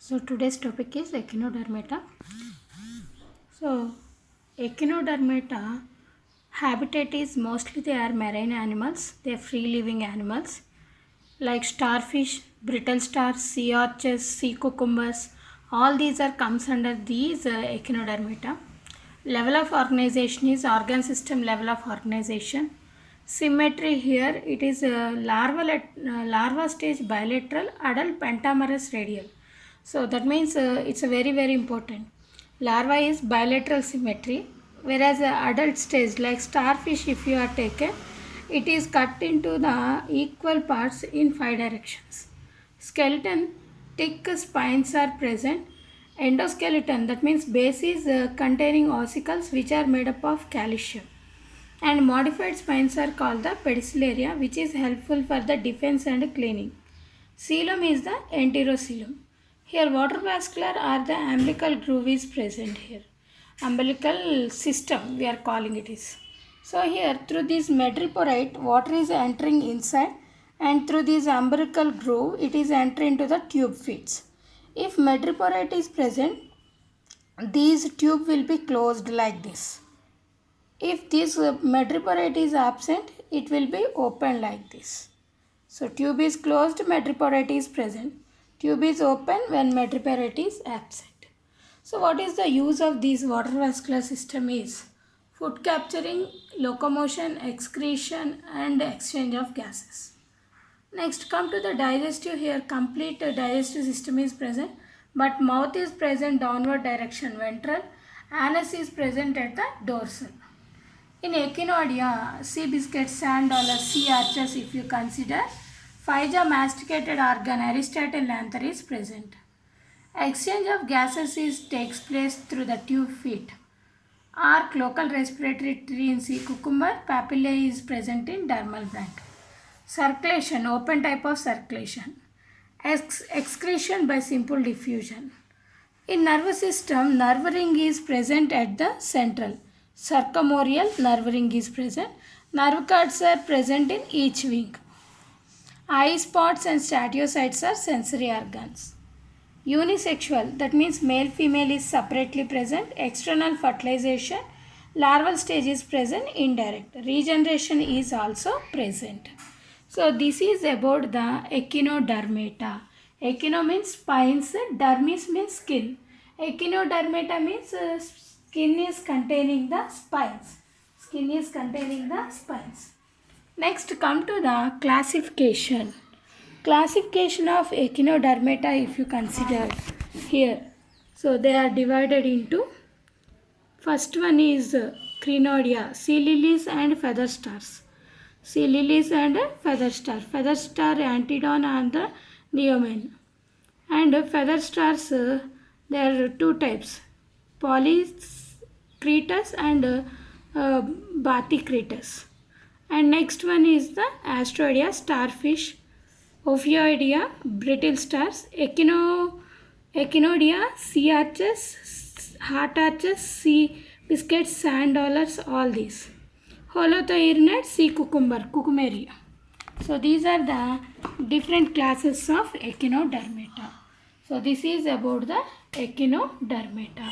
So today's topic is Echinodermata. So Echinodermata habitat is mostly they are marine animals. They are free living animals like starfish, brittle stars, sea urchins, sea cucumbers. All these are comes under these Echinodermata. Level of organization is organ system level of organization. Symmetry here it is larva stage bilateral, adult pentamerous radial. So that means it's a very important. Larva is bilateral symmetry, whereas the adult stage like starfish if you are taken, it is cut into the equal parts in 5 directions. Skeleton, thick spines are present. Endoskeleton, that means base is containing ossicles which are made up of calcium. And modified spines are called the pedicellaria, which is helpful for the defense and cleaning. Coelom is the enterocoelom. Here water vascular or the umbilical groove is present here. Umbilical system we are calling it is. So here through this madreporite water is entering inside, and through this umbilical groove it is entering into the tube feeds. If madreporite is present, these tube will be closed like this. If this madreporite is absent, it will be open like this. So tube is closed, madreporite is present. Tube is open when madreporite is absent. So what is the use of this water vascular system is food capturing, locomotion, excretion and exchange of gases. Next come to the digestive. Here complete digestive system is present, but mouth is present downward direction ventral, anus is present at the dorsal. In Echinoidea, sea biscuits, sand dollars, sea arches if you consider, phaja masticated organ Aristotle lanther is present. Exchange of gases takes place through the tube feet. Arc local respiratory tree in sea cucumber, papillae is present in dermal band. Circulation, open type of circulation. Excretion by simple diffusion. In nervous system, nerve ring is present at the central. Circumorial nerve ring is present. Nerve cords are present in each wing. Eye spots and statocytes are sensory organs. Unisexual, that means male female is separately present. External fertilization, larval stage is present, indirect. Regeneration is also present. So this is about the Echinodermata. Echino means spines, dermis means skin. Echinodermata means skin is containing the spines. Skin is containing the spines. Next come to the classification. Classification of Echinodermata if you consider here. So they are divided into, first one is Crinoidea, sea lilies and feather stars. Sea lilies and feather star. Feather star antedon and the neomane. And feather stars, there are two types, Polycretus and Bathycretus. And next one is the Asteroidea, starfish, Ophioidea, brittle stars, Echinoidea, sea arches, heart arches, sea biscuits, sand dollars, all these. Holothuriid, sea cucumber, Cucumeria. So these are the different classes of Echinodermata. So this is about the Echinodermata.